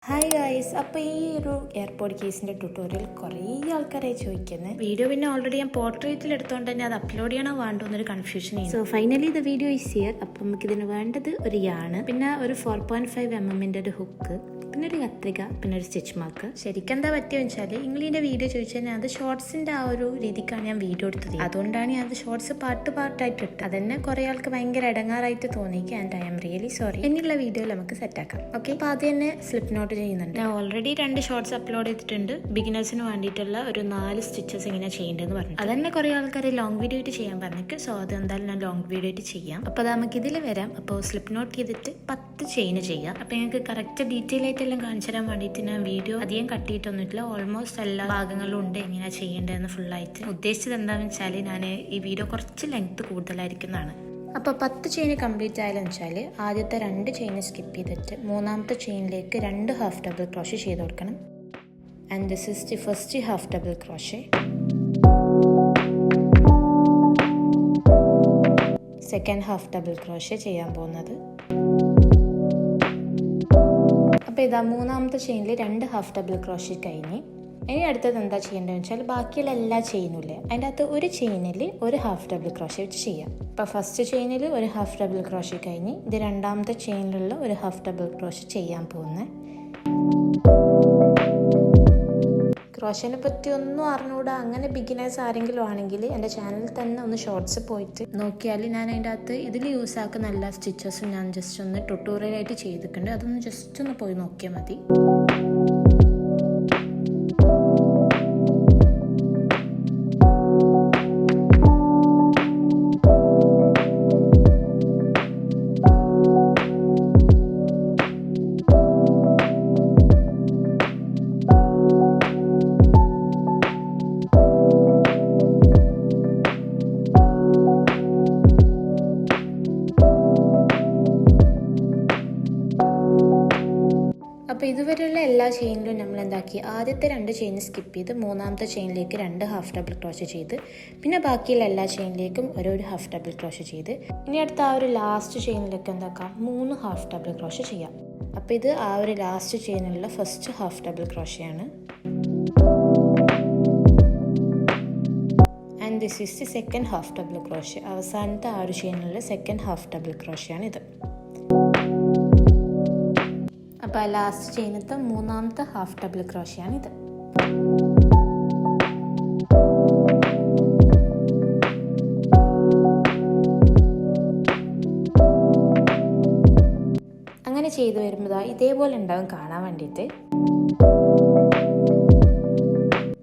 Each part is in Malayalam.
ഹായ് ഗായ്സ്, അപ്പോൾ ഈ ഒരു എയർപോർട്ട് കേസിൻ്റെ ട്യൂട്ടോറിയൽ കുറേ ആൾക്കാരായി ചോദിക്കുന്നത് വീഡിയോ പിന്നെ ഓൾറെഡി ഞാൻ പോർട്രേറ്റിൽ എടുത്തുകൊണ്ട് തന്നെ അത് അപ്ലോഡ് ചെയ്യണോ വേണ്ടോ എന്നൊരു കൺഫ്യൂഷൻ ചെയ്യും. സോ ഫൈനലി ഇത് വീഡിയോ ഈസ് ഹിയർ. അപ്പം നമുക്ക് ഇതിന് വേണ്ടത് ഒരു യാണ്, പിന്നെ ഒരു 4.5 mm ഒരു ഹുക്ക്, പിന്നെ ഒരു കത്രിക, പിന്നെ ഒരു സ്റ്റിച്ച് മാർക്ക്. ശരിക്കും എന്താ പറ്റിയെന്ന് വെച്ചാൽ ഇംഗ്ലീഷിൻ്റെ വീഡിയോ ചോദിച്ചാൽ ഞാൻ അത് ഷോർട്സിൻ്റെ ആ ഒരു രീതിക്കാണ് ഞാൻ വീഡിയോ എടുത്തത്. അതുകൊണ്ടാണ് ഞാൻ അത് ഷോർട്സ് പാർട്ടായിട്ട് ഇട്ട്. അതന്നെ കുറേ ആൾക്ക് ഭയങ്കര ഇടങ്ങാറായിട്ട് തോന്നിക്കുക. And I'm really sorry. എന്നുള്ള വീഡിയോയിൽ നമുക്ക് സെറ്റാക്കാം. ഓക്കെ, അപ്പോൾ ആദ്യം തന്നെ സ്ലിപ്പ് നോട്ട് ചെയ്യുന്നുണ്ട്. ഞാൻ ഓൾറെഡി 2 ഷോർട്സ് അപ്ലോഡ് ചെയ്തിട്ടുണ്ട്. ബിഗിനേഴ്സിന് വേണ്ടിയിട്ടുള്ള ഒരു 4 സ്റ്റിച്ചസ് എങ്ങനെ ചെയ്യേണ്ടതെന്ന് പറഞ്ഞു. അതന്നെ കുറേ ആൾക്കാർ ലോങ് വീഡിയോ ആയിട്ട് ചെയ്യാൻ പറഞ്ഞിട്ട്. സോ അത് എന്തായാലും ഞാൻ ലോങ് വീഡിയോ ആയിട്ട് ചെയ്യാം. അപ്പോൾ അത് നമുക്ക് ഇതിൽ വരാം. അപ്പോൾ സ്ലിപ്പ് നോട്ട് ചെയ്തിട്ട് 10 ചെയിൻ ചെയ്യാം. അപ്പോൾ ഞങ്ങൾക്ക് കറക്റ്റ് ഡീറ്റെയിൽ ആയിട്ടെല്ലാം കാണിച്ചു തരാൻ വേണ്ടിയിട്ട് ഞാൻ വീഡിയോ അധികം കട്ട് ചെയ്തിട്ടൊന്നുമില്ല. ഓൾമോസ്റ്റ് എല്ലാ ഭാഗങ്ങളും ഉണ്ട് എങ്ങനെയാണ് ചെയ്യേണ്ടതെന്ന് ഫുള്ളായിട്ട്. ഉദ്ദേശിച്ചത് എന്താണെന്ന് വെച്ചാൽ ഞാൻ ഈ വീഡിയോ കുറച്ച് ലെങ്ത് കൂടുതലായിരിക്കുന്നതാണ്. അപ്പോൾ 10 ചെയിൻ കംപ്ലീറ്റ് ആയാലെന്ന് വെച്ചാൽ ആദ്യത്തെ 2 ചെയിൻ സ്കിപ്പ് ചെയ്തിട്ട് മൂന്നാമത്തെ ചെയിനിലേക്ക് 2 ഹാഫ് ഡബിൾ ക്രോഷേ ചെയ്ത് കൊടുക്കണം. And this is the first half double crochet. Second half double crochet ചെയ്യാൻ പോകുന്നത്. അപ്പോൾ ഇതാ മൂന്നാമത്തെ ചെയിനിൽ 2 ഹാഫ് ഡബിൾ ക്രോഷേ കഴിഞ്ഞ് ഇനി അടുത്തത് എന്താ ചെയ്യേണ്ടതെന്ന് വെച്ചാൽ ബാക്കിയുള്ള എല്ലാ ചെയിനുമില്ലേ അതിൻ്റെ അകത്ത് ഒരു ചെയിനിൽ ഒരു ഹാഫ് ഡബിൾ ക്രോഷേ വെച്ച് ചെയ്യാം. ഇപ്പോൾ ഫസ്റ്റ് ചെയിനിൽ ഒരു ഹാഫ് ഡബിൾ ക്രോഷേ കഴിഞ്ഞ് ഇത് രണ്ടാമത്തെ ചെയിനിലുള്ള ഒരു ഹാഫ് ഡബിൾ ക്രോഷേ ചെയ്യാൻ പോകുന്നത്. ക്രോഷേനെ പറ്റി ഒന്നും അറിഞ്ഞുകൂടാ അങ്ങനെ ബിഗിനേഴ്സ് ആരെങ്കിലും ആണെങ്കിൽ എൻ്റെ ചാനലിൽ തന്നെ ഒന്ന് ഷോർട്സ് പോയിട്ട് നോക്കിയാൽ ഞാൻ അതിൻ്റെ അകത്ത് ഇതിൽ യൂസ് ആക്കുന്ന എല്ലാ സ്റ്റിച്ചസും ഞാൻ ജസ്റ്റ് ഒന്ന് ട്യൂട്ടോറിയലായിട്ട് ചെയ്തിട്ടുണ്ട്. അതൊന്ന് ജസ്റ്റ് ഒന്ന് പോയി നോക്കിയാൽ മതി. അപ്പോൾ ഇതുവരെയുള്ള എല്ലാ ചെയിനിലും നമ്മൾ എന്താക്കി ആദ്യത്തെ 2 ചെയിൻ സ്കിപ്പ് ചെയ്ത് മൂന്നാമത്തെ ചെയിനിലേക്ക് 2 ഹാഫ് ഡബിൾ ക്രോഷേ ചെയ്ത് പിന്നെ ബാക്കിയുള്ള എല്ലാ ചെയിനിലേക്കും ഒരു ഹാഫ് ഡബിൾ ക്രോഷേ ചെയ്ത് ഇനി അടുത്ത ആ ഒരു ലാസ്റ്റ് ചെയിനിലേക്ക് എന്താക്കാം 3 ഹാഫ് ഡബിൾ ക്രോഷേ ചെയ്യാം. അപ്പോൾ ഇത് ആ ഒരു ലാസ്റ്റ് ചെയിനിലുള്ള ഫസ്റ്റ് ഹാഫ് ഡബിൾ ക്രോഷേ ആണ്. And this is the second half double crochet. അവസാനത്തെ ആ ഒരു ചെയിനിലുള്ള സെക്കൻഡ് ഹാഫ് ഡബിൾ ക്രോഷേ ആണ് ഇത്. അപ്പോൾ ലാസ്റ്റ് ചെയിനത്തെ മൂന്നാമത്തെ ഹാഫ് ഡബിൾ ക്രോഷേ ആണിത്. അങ്ങനെ ചെയ്തു വരുമ്പോൾ ഇതേപോലെ ഉണ്ടാവും കാണാൻ വേണ്ടിയിട്ട്.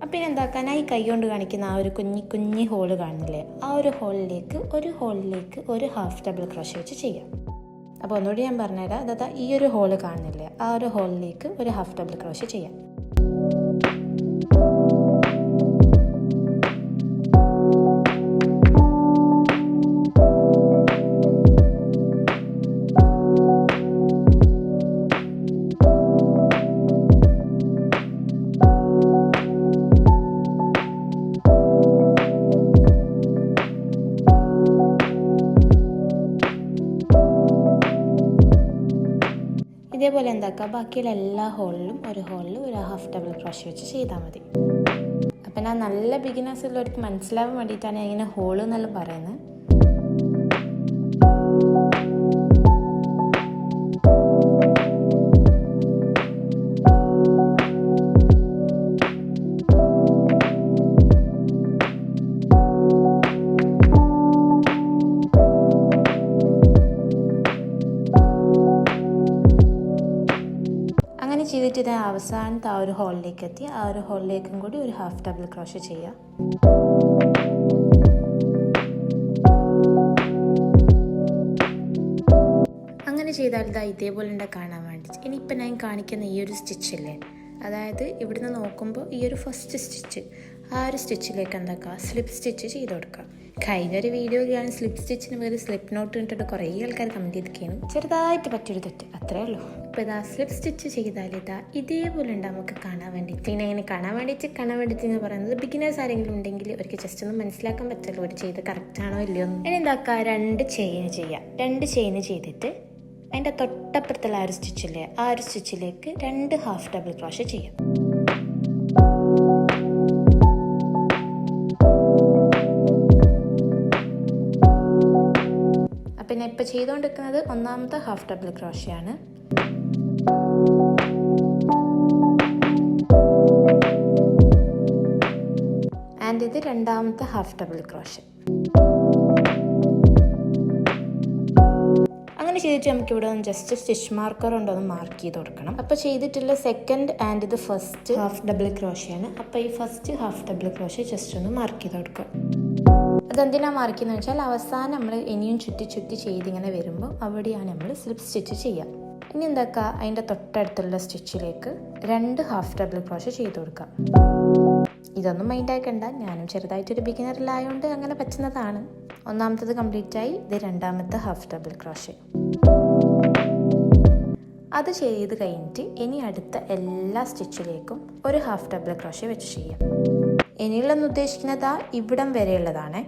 അപ്പം എന്താക്കാനായി കൈ കൊണ്ട് കാണിക്കുന്ന ആ ഒരു കുഞ്ഞി ഹോള് കാണുന്നില്ലേ ആ ഒരു ഹോളിലേക്ക് ഒരു ഹാഫ് ഡബിൾ ക്രോഷേ വെച്ച് ചെയ്യാം. അപ്പോൾ ഒന്നുകൂടി ഞാൻ പറഞ്ഞുതരാം. അതായത് ഈ ഒരു ഹോള് കാണുന്നില്ലേ ആ ഒരു ഹോളിലേക്ക് ഒരു ഹാഫ് ഡബിൾ ക്രോഷേ ചെയ്യാം. ഇതേപോലെ എന്താക്കുക ബാക്കിയുള്ള എല്ലാ ഹോളിലും ഒരു ഹാഫ് ഡബിൾ ക്രോഷേ വെച്ച് ചെയ്താൽ മതി. അപ്പം ഞാൻ നല്ല ബിഗിനേഴ്സ് ഉള്ളവർക്ക് മനസ്സിലാവാൻ വേണ്ടിയിട്ടാണ് ഞാൻ ഇങ്ങനെ ഹോള് എന്നെല്ലാം പറയുന്നത്. അങ്ങനെ ചെയ്തിട്ട് ഇത് അവസാനത്തെ ആ ഒരു ഹോളിലേക്ക് എത്തി ആ ഒരു ഹോളിലേക്കും കൂടി ഒരു ഹാഫ് ഡബിൾ ക്രോഷേ ചെയ്യാം. അങ്ങനെ ചെയ്താൽ ഇതാ ഇതേപോലെ ഉണ്ട് കാണാൻ വേണ്ടിയിട്ട്. ഇനിയിപ്പോൾ ഞാൻ കാണിക്കുന്ന ഈ ഒരു സ്റ്റിച്ചില്ലേ അതായത് ഇവിടുന്ന് നോക്കുമ്പോൾ ഈ ഒരു ഫസ്റ്റ് സ്റ്റിച്ച് ആ ഒരു സ്റ്റിച്ചിലേക്ക് എന്താക്കുക സ്ലിപ്പ് സ്റ്റിച്ച് ചെയ്ത് കൊടുക്കുക. കഴിഞ്ഞൊരു വീഡിയോയിൽ ഞാൻ സ്ലിപ്പ് സ്റ്റിച്ചിന് വേറെ സ്ലിപ്പ് നോട്ട് ഇട്ടിട്ട് കുറേ ആൾക്കാർ കമൻറ്റ് ചെയ്തിരിക്കുകയാണ്. ചെറുതായിട്ട് പറ്റിയൊരു തെറ്റ് അത്രേ ഉള്ളൂ. അപ്പോൾ ഇതാ സ്ലിപ്പ് സ്റ്റിച്ച് ചെയ്താൽ ഇതേപോലെ ഉണ്ട് നമുക്ക് കാണാൻ വേണ്ടിയിട്ട്. പിന്നെ ഇങ്ങനെ കാണാൻ വേണ്ടിയിട്ട് എന്ന് പറയുന്നത് ബിഗിനേഴ്സ് ആരെങ്കിലും ഉണ്ടെങ്കിൽ അവർക്ക് ജസ്റ്റ് ഒന്ന് മനസ്സിലാക്കാൻ പറ്റുമല്ലോ ഒരു ചെയ്ത് കറക്റ്റ് ആണോ ഇല്ലയോ എന്ന്. ഇനി എന്താക്കുക 2 ചെയിൻ ചെയ്യാം. 2 ചെയിൻ ചെയ്തിട്ട് അതിൻ്റെ തൊട്ടപ്പുറത്തുള്ള ആ ഒരു സ്റ്റിച്ചില്ലേ, ആ ഒരു സ്റ്റിച്ചിലേക്ക് 2 ഹാഫ് ഡബിൾ ക്രോഷേ ചെയ്യാം. അപ്പം ഞാൻ ഇപ്പോൾ ചെയ്തുകൊണ്ടിരിക്കുന്നത് ഒന്നാമത്തെ ഹാഫ് ഡബിൾ ക്രോഷയാണ്. ആൻഡ് ഇത് രണ്ടാമത്തെ ഹാഫ് ഡബിൾ ക്രോഷ്. അങ്ങനെ ചെയ്തിട്ട് നമുക്ക് ഇവിടെ ജസ്റ്റ് സ്റ്റിച്ച് മാർക്കർ കൊണ്ടൊന്ന് മാർക്ക് ചെയ്ത് കൊടുക്കണം. അപ്പോൾ ചെയ്തിട്ടുള്ള സെക്കൻഡ് ആൻഡ് ഇത് ഫസ്റ്റ് ഹാഫ് ഡബിൾ ക്രോഷയാണ്. അപ്പോൾ ഈ ഫസ്റ്റ് ഹാഫ് ഡബിൾ ക്രോഷ് ജസ്റ്റ് ഒന്ന് മാർക്ക് ചെയ്ത് കൊടുക്കുക. അതെന്തിനാണ് മാർക്ക് ചെയ്യുന്നത് വെച്ചാൽ അവസാനം നമ്മൾ ഇനിയും ചുറ്റി ചെയ്തിങ്ങനെ വരുമ്പോൾ അവിടെയാണ് നമ്മൾ സ്ലിപ്പ് സ്റ്റിച്ച് ചെയ്യുക. ഇനി എന്താക്കുക, അതിൻ്റെ തൊട്ടടുത്തുള്ള സ്റ്റിച്ചിലേക്ക് 2 ഹാഫ് ഡബിൾ ക്രോഷ് ചെയ്ത് കൊടുക്കാം. ഇതൊന്നും മൈൻഡ് ആക്കണ്ട, ഞാനും ചെറുതായിട്ടൊരു ബിഗിനറിലായതുകൊണ്ട് അങ്ങനെ പറ്റുന്നതാണ്. ഒന്നാമത്തത് കംപ്ലീറ്റ് ആയി. ഇത് രണ്ടാമത്തെ ഹാഫ് ഡബിൾ ക്രോഷ്. അത് ചെയ്ത് കഴിഞ്ഞിട്ട് ഇനി അടുത്ത എല്ലാ സ്റ്റിച്ചിലേക്കും ഒരു ഹാഫ് ഡബിൾ ക്രോഷ് വെച്ച് ചെയ്യാം. ഇനിയുള്ളതെന്ന് ഉദ്ദേശിക്കുന്നത് ഇവിടം വരെയുള്ളതാണ്.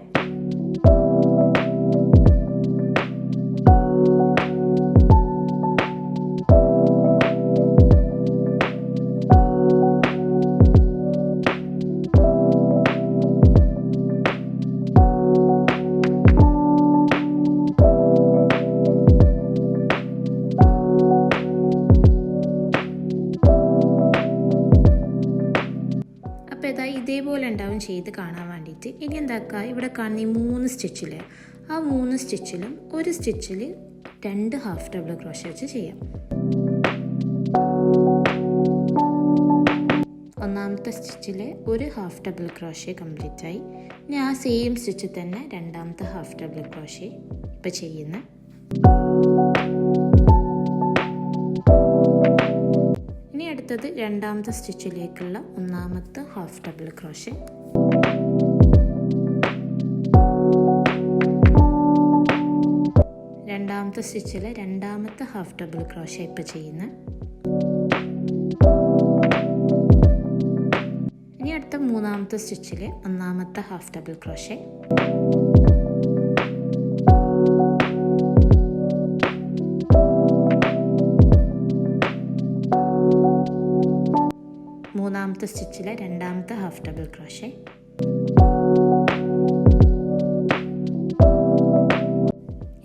ഇതേപോലെ ഉണ്ടാവും ചെയ്ത് കാണാൻ വേണ്ടിയിട്ട്. ഇനി എന്താക്കുക, ഇവിടെ കാണുന്ന ഈ 3 സ്റ്റിച്ചില്ലേ, ആ 3 സ്റ്റിച്ചിലും ഒരു സ്റ്റിച്ചിൽ 2 ഹാഫ് ഡബിൾ ക്രോഷ് വെച്ച് ചെയ്യാം. ഒന്നാമത്തെ സ്റ്റിച്ചിൽ ഒരു ഹാഫ് ഡബിൾ ക്രോഷേ കംപ്ലീറ്റ് ആയി. ഇനി ആ സെയിം സ്റ്റിച്ചിൽ തന്നെ രണ്ടാമത്തെ ഹാഫ് ഡബിൾ ക്രോഷേ ഇപ്പം ചെയ്യുന്നത്. ഇനി അടുത്തത് രണ്ടാമത്തെ സ്റ്റിച്ചിലേക്കുള്ള ഒന്നാമത്തെ ഹാഫ് ഡബിൾ ക്രോഷേ. രണ്ടാമത്തെ സ്റ്റിച്ചിലെ രണ്ടാമത്തെ ഹാഫ് ഡബിൾ ക്രോഷേ ഇപ്പം ചെയ്യുന്നത്. ഇനി അടുത്ത മൂന്നാമത്തെ സ്റ്റിച്ചിലെ ഒന്നാമത്തെ ഹാഫ് ഡബിൾ ക്രോഷേ. മൂന്നാമത്തെ സ്റ്റിച്ചിലെ രണ്ടാമത്തെ ഹാഫ് ഡബിൾ ക്രോഷേ.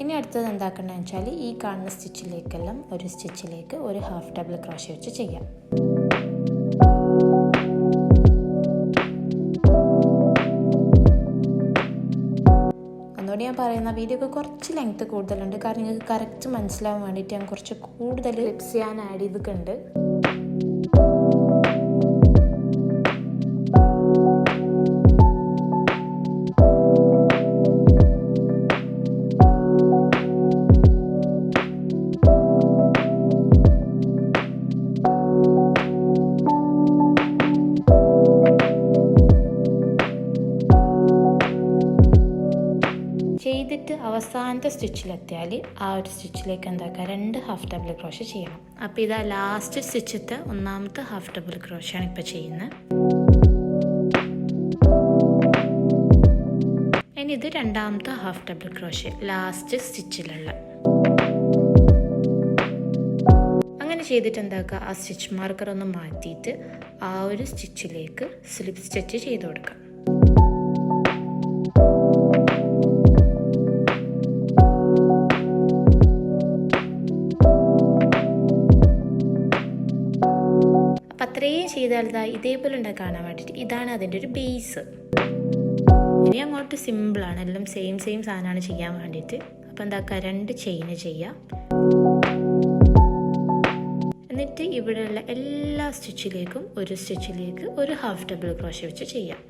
ഇനി അടുത്തത് എന്താക്കണമെന്ന് വെച്ചാൽ ഈ കാണുന്ന സ്റ്റിച്ചിലേക്കെല്ലാം ഒരു സ്റ്റിച്ചിലേക്ക് ഒരു ഹാഫ് ഡബിൾ ക്രോഷേ വെച്ച് ചെയ്യാം. ഒന്നുകൂടി ഞാൻ പറയുന്ന വീഡിയോക്ക് കുറച്ച് ലെങ്ത്ത് കൂടുതലുണ്ട്, കാരണം നിങ്ങൾക്ക് കറക്റ്റ് മനസ്സിലാവാൻ വേണ്ടിയിട്ട് ഞാൻ കുറച്ച് കൂടുതൽ ക്ലിപ്സ് ഞാൻ ആഡ് ചെയ്തിട്ടുണ്ട്. ചെയ്തിട്ട് അവസാനത്തെ സ്റ്റിച്ചിലെത്തിയാൽ ആ ഒരു സ്റ്റിച്ചിലേക്ക് എന്താക്കുക, 2 ഹാഫ് ഡബിൾ ക്രോഷ് ചെയ്യണം. അപ്പോൾ ഇതാ ലാസ്റ്റ് സ്റ്റിച്ചിലത്തെ ഒന്നാമത്തെ ഹാഫ് ഡബിൾ ക്രോഷാണ് ഇപ്പോൾ ചെയ്യുന്നത്. ഇനി ഇത് രണ്ടാമത്തെ ഹാഫ് ഡബിൾ ക്രോഷ് ലാസ്റ്റ് സ്റ്റിച്ചിലുള്ള. അങ്ങനെ ചെയ്തിട്ട് എന്താക്കുക, ആ സ്റ്റിച്ച് മാർക്കർ ഒന്ന് മാറ്റിയിട്ട് ആ ഒരു സ്റ്റിച്ചിലേക്ക് സ്ലിപ്പ് സ്റ്റിച്ച് ചെയ്ത് കൊടുക്കാം. അത്രയും ചെയ്താൽ ഇതേപോലെ ഉണ്ടാക്കി കാണാൻ വേണ്ടിയിട്ട് ഇതാണ് അതിൻ്റെ ഒരു ബേസ്. ഇനി അങ്ങോട്ട് സിമ്പിളാണ്, എല്ലാം സെയിം സാധനമാണ് ചെയ്യാൻ വേണ്ടിയിട്ട്. അപ്പോൾ എന്താക്കുക, 2 ചെയിന് ചെയ്യാം. എന്നിട്ട് ഇവിടെയുള്ള എല്ലാ സ്റ്റിച്ചിലേക്കും ഒരു സ്റ്റിച്ചിലേക്ക് ഒരു ഹാഫ് ഡബിൾ ക്രോഷ് വെച്ച് ചെയ്യാം.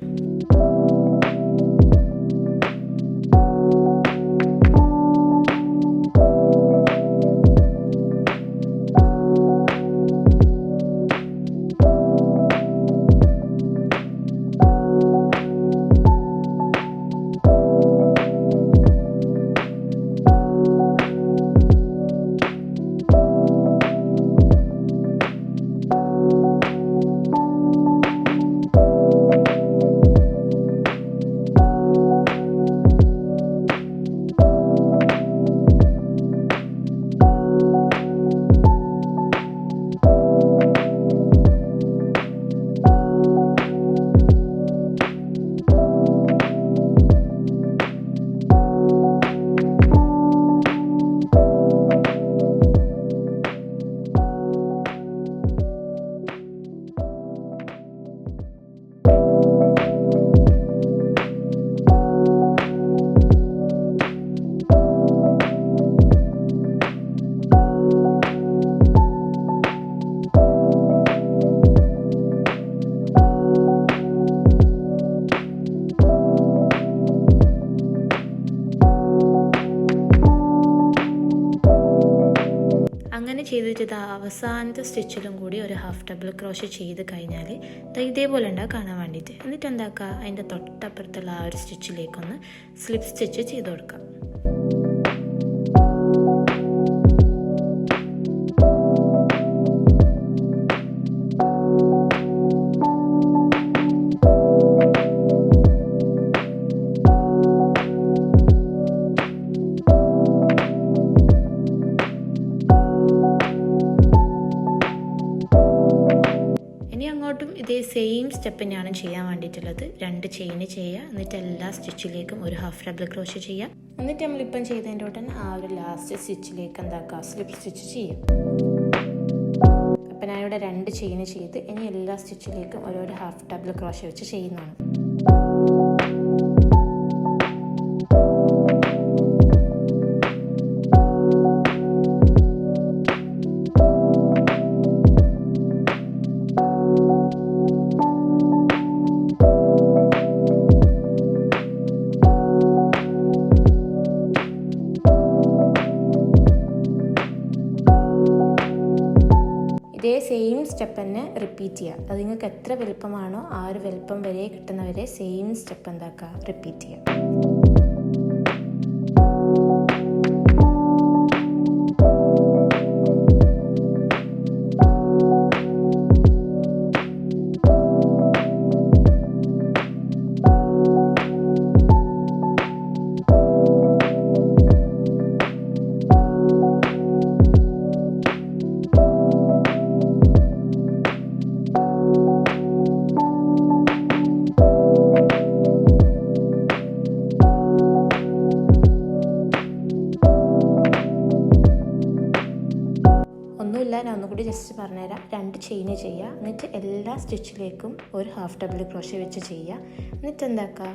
ഇത് അവസാനത്തെ സ്റ്റിച്ചിലും കൂടി ഒരു ഹാഫ് ഡബിൾ ക്രോഷേ ചെയ്ത് കഴിഞ്ഞാൽ ഇതേപോലെ ഉണ്ടാകും കാണാൻ വേണ്ടിയിട്ട്. എന്നിട്ട് എന്താക്കുക, അതിൻ്റെ തൊട്ടപ്പുറത്തുള്ള ആ ഒരു സ്റ്റിച്ചിലേക്കൊന്ന് സ്ലിപ്പ് സ്റ്റിച്ച് ചെയ്ത് കൊടുക്കാം. ഇതേ സെയിം സ്റ്റെപ്പ് തന്നെയാണ് ചെയ്യാൻ വേണ്ടിയിട്ടുള്ളത്. 2 ചെയിൻ ചെയ്യുക, എന്നിട്ട് എല്ലാ സ്റ്റിച്ചിലേക്കും ഒരു ഹാഫ് ഡബിൾ ക്രോഷേ ചെയ്യുക. എന്നിട്ട് നമ്മളിപ്പം ചെയ്തതിൻ്റെ ഉടനെ ആ ഒരു ലാസ്റ്റ് സ്റ്റിച്ചിലേക്ക് എന്താക്കുക, സ്ലിപ്പ് സ്റ്റിച്ച് ചെയ്യും. അപ്പം ഞാനിവിടെ 2 ചെയിൻ ചെയ്ത് ഇനി എല്ലാ സ്റ്റിച്ചിലേക്കും ഓരോ ഹാഫ് ഡബിൾ ക്രോഷേ വെച്ച് ചെയ്യുന്നതാണ്. ഇതേ സെയിം സ്റ്റെപ്പ് തന്നെ റിപ്പീറ്റ് ചെയ്യുക. അത് നിങ്ങൾക്ക് എത്ര വലുപ്പമാണോ ആ ഒരു വലുപ്പം വരെ കിട്ടുന്നവരെ സെയിം സ്റ്റെപ്പ് എന്താക്കുക, റിപ്പീറ്റ് ചെയ്യുക. ഞാൻ ഒന്നുകൂടി ജസ്റ്റ് പറഞ്ഞുതരാം. 2 ചെയിൻ ചെയ്യുക, എന്നിട്ട് എല്ലാ സ്റ്റിച്ചിലേക്കും ഒരു ഹാഫ് ഡബിൾ ക്രോഷേ വെച്ച് ചെയ്യുക. എന്നിട്ട് എന്താക്കുക,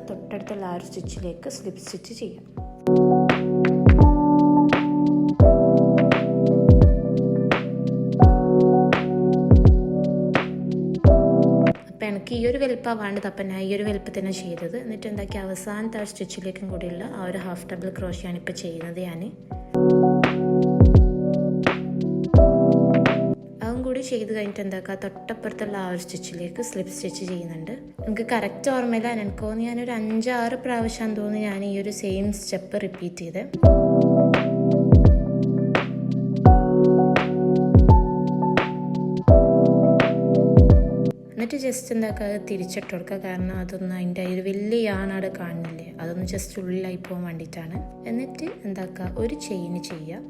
തൊട്ടടുത്തുള്ള ആ ഒരു സ്റ്റിച്ചിലേക്ക് സ്ലിപ്പ് സ്റ്റിച്ച് ചെയ്യുക. അപ്പം എനിക്ക് ഈ ഒരു വലുപ്പമാണ് വേണ്ടത്, അപ്പം ഞാൻ ഈ ഒരു വലുപ്പം തന്നെ ചെയ്തത്. എന്നിട്ട് എന്താക്കി അവസാനത്തെ ആ സ്റ്റിച്ചിലേക്കും കൂടിയുള്ള ആ ഒരു ഹാഫ് ഡബിൾ ക്രോഷയാണ് ഇപ്പോൾ ചെയ്യുന്നത്. ഞാൻ ചെയ്ത് കഴിഞ്ഞിട്ട് എന്താക്കുക, തൊട്ടപ്പുറത്തുള്ള ആ ഒരു സ്റ്റിച്ചിലേക്ക് സ്ലിപ്പ് സ്റ്റിച്ച് ചെയ്യുന്നുണ്ട്. എനിക്ക് കറക്റ്റ് ഓർമ്മയില്ല, എനിക്കോന്ന് ഞാനൊരു 5-6 പ്രാവശ്യം തോന്നി ഞാൻ ഈ ഒരു സെയിം സ്റ്റെപ്പ് റിപ്പീറ്റ് ചെയ്ത്. എന്നിട്ട് ജസ്റ്റ് എന്താക്കുക, അത് തിരിച്ചിട്ട് കൊടുക്കുക. കാരണം അതൊന്നും അതിൻ്റെ ഒരു വലിയ യാണാട് കാണുന്നില്ലേ, അതൊന്ന് ജസ്റ്റ് ഉള്ളിലായി പോകാൻ വേണ്ടിയിട്ടാണ്. എന്നിട്ട് എന്താക്കുക, ഒരു ചെയിൻ ചെയ്യുക.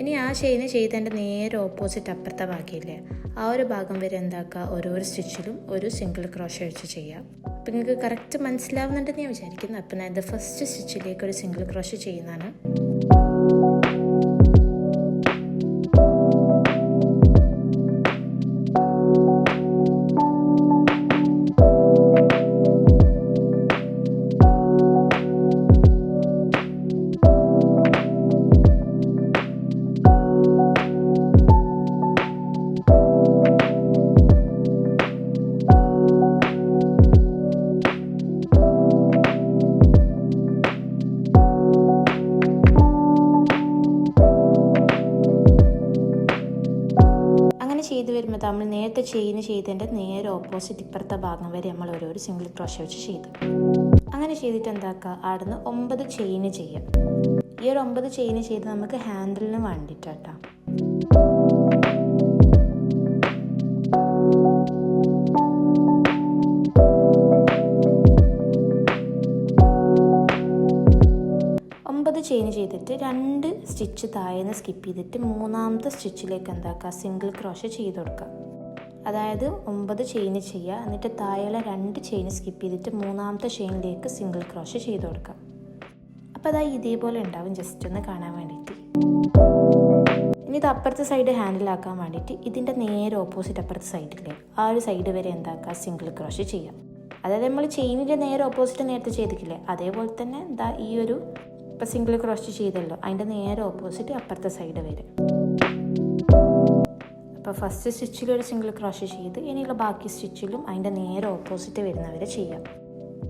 ഇനി ആ ചെയിൻ ചെയ്തതിൻ്റെ നേരെ ഓപ്പോസിറ്റ് അപ്പുറത്തെ ഭാഗമില്ലേ, ആ ഒരു ഭാഗം വരെ എന്താക്കുക, ഓരോ സ്റ്റിച്ചിലും ഒരു സിംഗിൾ ക്രോഷേ വെച്ച് ചെയ്യാം. അപ്പം നിങ്ങൾക്ക് കറക്റ്റ് മനസ്സിലാവുന്നുണ്ടെന്ന് ഞാൻ വിചാരിക്കുന്നു. അപ്പം ഞാൻ ഇത് ഫസ്റ്റ് സ്റ്റിച്ചിലേക്ക് ഒരു സിംഗിൾ ക്രോഷേ ചെയ്യുന്നതാണ്. ചെയ്ത് വരുമ്പോൾ നമ്മൾ നേരത്തെ ചെയിൻ ചെയ്തതിൻ്റെ നേരെ ഓപ്പോസിറ്റ് ഇപ്പുറത്തെ ഭാഗം വരെ നമ്മൾ ഓരോ സിംഗിൾ ക്രോഷേ വെച്ച് ചെയ്തു. അങ്ങനെ ചെയ്തിട്ട് എന്താക്കുക, അവിടുന്ന് 9 ചെയിൻ ചെയ്യാം. ഈ ഒരു 9 ചെയിൻ ചെയ്ത് നമുക്ക് ഹാൻഡിലിന് വേണ്ടിയിട്ടാട്ടോ. ചെയിൻ ചെയ്തിട്ട് 2 സ്റ്റിച്ച് താഴേന്ന് സ്കിപ്പ് ചെയ്തിട്ട് 3ാമത്തെ സ്റ്റിച്ചിലേക്ക് എന്താക്കുക, സിംഗിൾ ക്രോഷേ ചെയ്ത് കൊടുക്കുക. അതായത് 9 ചെയിൻ ചെയ്യുക, എന്നിട്ട് താഴെയുള്ള 2 ചെയിൻ സ്കിപ്പ് ചെയ്തിട്ട് 3ാമത്തെ ചെയിനിലേക്ക് സിംഗിൾ ക്രോഷേ ചെയ്ത് കൊടുക്കുക. അപ്പോൾ അതായത് ഇതേപോലെ ഉണ്ടാവും, ജസ്റ്റ് ഒന്ന് കാണാൻ വേണ്ടിയിട്ട്. ഇനി ഇത് അപ്പുറത്തെ സൈഡ് ഹാൻഡിലാക്കാൻ വേണ്ടിയിട്ട് ഇതിൻ്റെ നേരെ ഓപ്പോസിറ്റ് അപ്പുറത്തെ സൈഡില്ലേ, ആ ഒരു സൈഡ് വരെ എന്താക്കുക, സിംഗിൾ ക്രോഷേ ചെയ്യാം. അതായത് നമ്മൾ ചെയിനിൻ്റെ നേരെ ഓപ്പോസിറ്റ് നേരത്തെ ചെയ്തിട്ടില്ലേ, അതേപോലെ തന്നെ എന്താ ഈ ഒരു ഇപ്പോൾ സിംഗിൾ ക്രോഷേ ചെയ്തല്ലോ, അതിൻ്റെ നേരെ ഓപ്പോസിറ്റ് അപ്പുറത്തെ സൈഡ് വരെ. അപ്പോൾ ഫസ്റ്റ് സ്റ്റിച്ചിൽ ഒരു സിംഗിൾ ക്രോഷേ ചെയ്ത് ഇനിയുള്ള ബാക്കി സ്റ്റിച്ചിലും അതിൻ്റെ നേരെ ഓപ്പോസിറ്റ് വരുന്നവരെ ചെയ്യാം.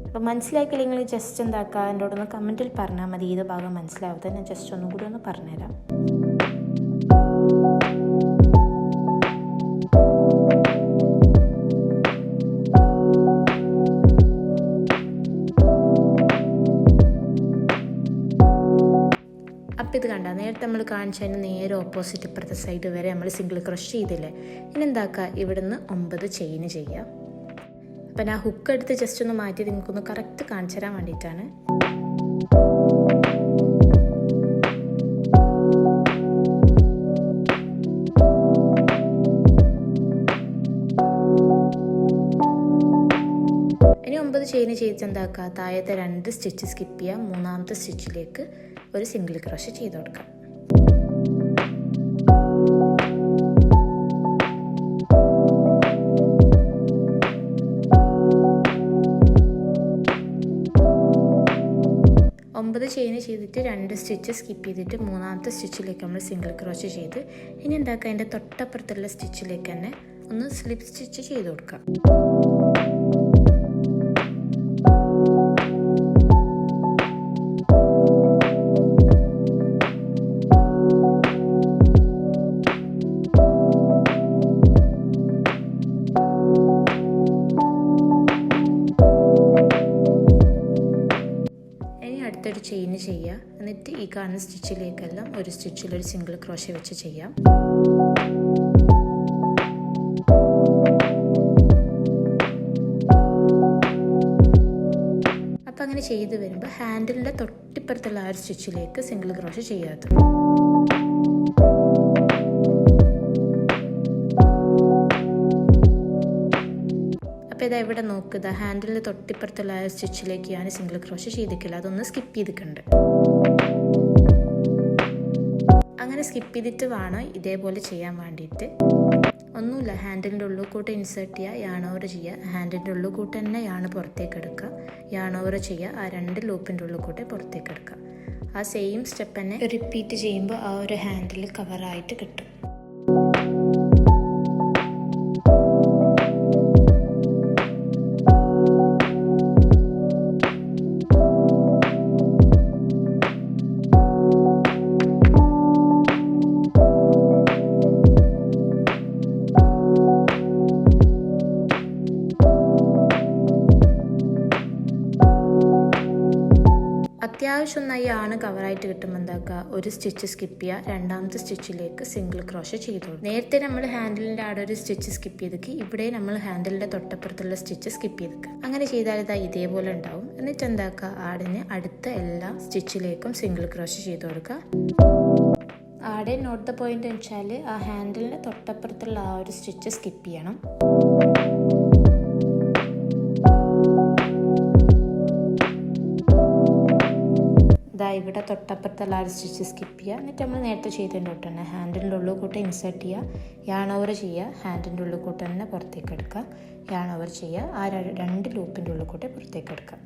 അപ്പോൾ മനസ്സിലാക്കിയില്ലെങ്കിൽ ജസ്റ്റ് എന്താക്കുക, എന്നോടൊന്ന് കമൻറ്റിൽ പറഞ്ഞാൽ മതി. ഏത് ഭാഗം മനസ്സിലാവാതെ ഞാൻ ജസ്റ്റ് ഒന്നും കൂടി ഒന്ന് പറഞ്ഞുതരാം. അപ്പോൾ ഇത് കണ്ട നേരത്തെ നമ്മൾ കാണിച്ചതിന് നേരെ ഓപ്പോസിറ്റ് ഇപ്പുറത്തെ സൈഡ് വരെ നമ്മൾ സിംഗിൾ ക്രോഷ് ചെയ്തില്ലേ. ഇനി എന്താക്കുക, ഇവിടുന്ന് 9 ചെയിൻ ചെയ്യുക. അപ്പം ഞാൻ ഹുക്ക് എടുത്ത് ജസ്റ്റ് ഒന്ന് മാറ്റി നിങ്ങൾക്കൊന്ന് കറക്റ്റ് കാണിച്ചു തരാൻ വേണ്ടിയിട്ടാണ്. ഇനി 9 ചെയിൻ ചെയ്ത് എന്താക്കുക, താഴത്തെ 2 സ്റ്റിച്ച് സ്കിപ്പ് ചെയ്യുക. മൂന്നാമത്തെ സ്റ്റിച്ചിലേക്ക് ഒരു സിംഗിൾ ക്രോഷ് ചെയ്ത് കൊടുക്കാം. ഒമ്പത് ചെയിൻ ചെയ്തിട്ട് 2 സ്റ്റിച്ച് സ്കിപ്പ് ചെയ്തിട്ട് മൂന്നാമത്തെ സ്റ്റിച്ചിലേക്ക് നമ്മൾ സിംഗിൾ ക്രോഷ് ചെയ്ത് ഇനി എന്താക്കുക, അതിൻ്റെ തൊട്ടപ്പുറത്തുള്ള സ്റ്റിച്ചിലേക്ക് തന്നെ ഒന്ന് സ്ലിപ്പ് സ്റ്റിച്ച് ചെയ്ത് കൊടുക്കാം. അടുത്തൊരു ചെയിൻ ചെയ്യുക. എന്നിട്ട് ഈ കാണുന്ന സ്റ്റിച്ചിലേക്കെല്ലാം ഒരു സ്റ്റിച്ചിൽ ഒരു സിംഗിൾ ക്രോഷേ വെച്ച് ചെയ്യാം. അപ്പം അങ്ങനെ ചെയ്ത് വരുമ്പോൾ ഹാൻഡിലിൻ്റെ തൊട്ടിപ്പുറത്തുള്ള ആ ഒരു സ്റ്റിച്ചിലേക്ക് സിംഗിൾ ക്രോഷേ ചെയ്യാത്ത. അപ്പോൾ ഇതാ ഇവിടെ നോക്കുക, ഹാൻഡിലിൻ്റെ തൊട്ടിപ്പുറത്തുള്ള ആ സ്റ്റിച്ചിലേക്ക് ഞാൻ സിംഗിൾ ക്രോഷ് ചെയ്തിട്ടില്ല, അതൊന്ന് സ്കിപ്പ് ചെയ്തിട്ടുണ്ട്. അങ്ങനെ സ്കിപ്പ് ചെയ്തിട്ട് വേണം ഇതേപോലെ ചെയ്യാൻ വേണ്ടിയിട്ട്. ഒന്നുമില്ല, ഹാൻഡിലിൻ്റെ ഉള്ളിൽ കൂട്ട് ഇൻസേർട്ട് ചെയ്യുക, യാൺ ഓവർ ചെയ്യുക. ഹാൻഡിൻ്റെ ഉള്ളിൽ കൂട്ട് തന്നെ യാണ് പുറത്തേക്ക് എടുക്കുക, യാൺ ഓവർ ചെയ്യുക. ആ 2 ലൂപ്പിൻ്റെ ഉള്ളിൽ കൂട്ട് പുറത്തേക്ക് എടുക്കുക. ആ സെയിം സ്റ്റെപ്പ് തന്നെ റിപ്പീറ്റ് ചെയ്യുമ്പോൾ ആ ഒരു ഹാൻഡിൽ കവറായിട്ട് കിട്ടും. അത്യാവശ്യം ഒന്നായി ആണ് കവറായിട്ട് കിട്ടുമ്പോൾ എന്താക്കുക, ഒരു സ്റ്റിച്ച് സ്കിപ്പ് ചെയ്യുക. രണ്ടാമത്തെ സ്റ്റിച്ചിലേക്ക് സിംഗിൾ ക്രോഷ് ചെയ്തോളൂ. നേരത്തെ നമ്മൾ ഹാൻഡിലിൻ്റെ അവിടെ ഒരു സ്റ്റിച്ച് സ്കിപ്പ് ചെയ്തിട്ട് ഇവിടെ നമ്മൾ ഹാൻഡിലിൻ്റെ തൊട്ടപ്പുറത്തുള്ള സ്റ്റിച്ച് സ്കിപ്പ് ചെയ്തിക്കുക. അങ്ങനെ ചെയ്താൽ ഇതാ ഇതേപോലെ ഉണ്ടാവും. എന്നിട്ട് എന്താക്കുക, ആടിന് അടുത്ത എല്ലാ സ്റ്റിച്ചിലേക്കും സിംഗിൾ ക്രോഷ് ചെയ്ത് കൊടുക്കുക. ആടെ നോട്ട് ദ പോയിന്റ് എന്ന് വെച്ചാൽ ആ ഹാൻഡിലിൻ്റെ തൊട്ടപ്പുറത്തുള്ള ആ ഒരു സ്റ്റിച്ച് സ്കിപ്പ് ചെയ്യണം. ഇവിടെ തൊട്ടപ്പുറത്തുള്ള ആ സ്റ്റിച്ച് സ്കിപ്പ് ചെയ്യുക. എന്നിട്ട് നമ്മൾ നേരത്തെ ചെയ്തതിൻ്റെ തൊട്ട് തന്നെ ഹാൻഡിൻ്റെ ഉള്ളിൽ കൂട്ട് ഇൻസേർട്ട് ചെയ്യുക, യാൺ ഓവർ ചെയ്യുക. ഹാൻഡിൻ്റെ ഉള്ളിൽ കൂട്ട് തന്നെ പുറത്തേക്ക് എടുക്കുക, യാൺ ഓവർ ചെയ്യുക. ആ 2 ലൂപ്പിൻ്റെ ഉള്ളിൽ കൂട്ട് പുറത്തേക്ക് എടുക്കുക.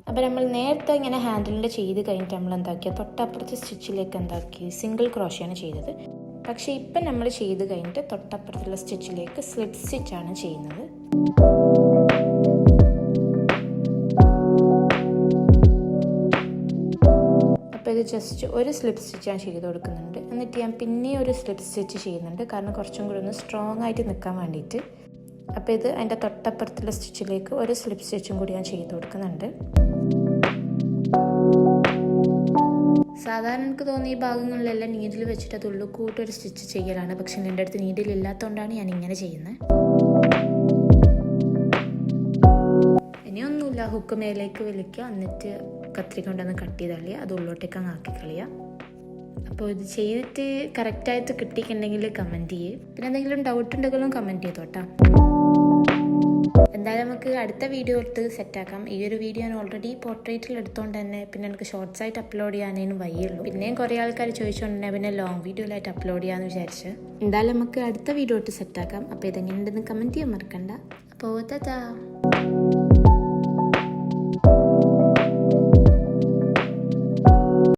അപ്പോൾ നമ്മൾ നേരത്തെ ഇങ്ങനെ ഹാൻഡിലിൻ്റെ ചെയ്ത് കഴിഞ്ഞിട്ട് നമ്മൾ എന്താക്കിയ തൊട്ടപ്പുറത്തെ സ്റ്റിച്ചിലേക്ക് എന്താക്കി സിംഗിൾ ക്രോഷയാണ് ചെയ്തത്. പക്ഷേ ഇപ്പം നമ്മൾ ചെയ്ത് കഴിഞ്ഞിട്ട് തൊട്ടപ്പുറത്തുള്ള സ്റ്റിച്ചിലേക്ക് സ്ലിപ്പ് സ്റ്റിച്ചാണ് ചെയ്യുന്നത്. അപ്പോൾ ഇത് ജസ്റ്റ് ഒരു സ്ലിപ്പ് സ്റ്റിച്ച് ഞാൻ ചെയ്ത് കൊടുക്കുന്നുണ്ട്. എന്നിട്ട് ഞാൻ പിന്നെ ഒരു സ്ലിപ്പ് സ്റ്റിച്ച് ചെയ്യുന്നുണ്ട്, കാരണം കുറച്ചും കൂടി ഒന്ന് സ്ട്രോങ് ആയിട്ട് നിൽക്കാൻ വേണ്ടിയിട്ട്. അപ്പോൾ ഇത് അതിൻ്റെ തൊട്ടപ്പുറത്തുള്ള സ്റ്റിച്ചിലേക്ക് ഒരു സ്ലിപ്പ് സ്റ്റിച്ചും കൂടി ഞാൻ ചെയ്ത് കൊടുക്കുന്നുണ്ട്. സാധാരണ എനിക്ക് തോന്നി ഈ ഭാഗങ്ങളിലെല്ലാം നീഡിൽ വെച്ചിട്ട് അത് ഉള്ളിൽ കൂട്ടൊരു സ്റ്റിച്ച് ചെയ്യലാണ്. പക്ഷെ എൻ്റെ അടുത്ത് നീഡിൽ ഇല്ലാത്തതുകൊണ്ടാണ് ഞാൻ ഇങ്ങനെ ചെയ്യുന്നത്. ഇനിയൊന്നുമില്ല, ഹുക്ക് മേലേക്ക് വലിക്കുക, എന്നിട്ട് കത്രിക കൊണ്ടൊന്ന് കട്ട് ചെയ്ത് കളയുക, അത് ഉള്ളോട്ടേക്ക് അങ്ങ് ആക്കി കളയുക. അപ്പോൾ ഇത് ചെയ്തിട്ട് കറക്റ്റായിട്ട് കിട്ടിയിട്ടുണ്ടെങ്കിൽ കമൻറ്റ് ചെയ്യ്. പിന്നെ എന്തെങ്കിലും ഡൗട്ട് ഉണ്ടെങ്കിലും കമൻറ്റ് ചെയ്തോട്ടാ. എന്തായാലും നമുക്ക് അടുത്ത വീഡിയോ എടുത്ത് സെറ്റാക്കാം. ഈ ഒരു വീഡിയോ ഞാൻ ഓൾറെഡി പോർട്രേറ്റിൽ എടുത്തുകൊണ്ട് തന്നെ പിന്നെ എനിക്ക് ഷോർട്സ് ആയിട്ട് അപ്ലോഡ് ചെയ്യാനേനും വയ്യുള്ളൂ. പിന്നെയും കുറേ ആൾക്കാർ ചോദിച്ചുകൊണ്ട് തന്നെ പിന്നെ ലോങ് വീഡിയോയിലായിട്ട് അപ്ലോഡ് ചെയ്യാമെന്ന് വിചാരിച്ച്. എന്തായാലും നമുക്ക് അടുത്ത വീഡിയോ എടുത്ത് സെറ്റാക്കാം. അപ്പോൾ ഇതെങ്ങനെയുണ്ടെന്ന് കമൻറ്റ് ചെയ്യാൻ മറക്കണ്ട. അപ്പോൾ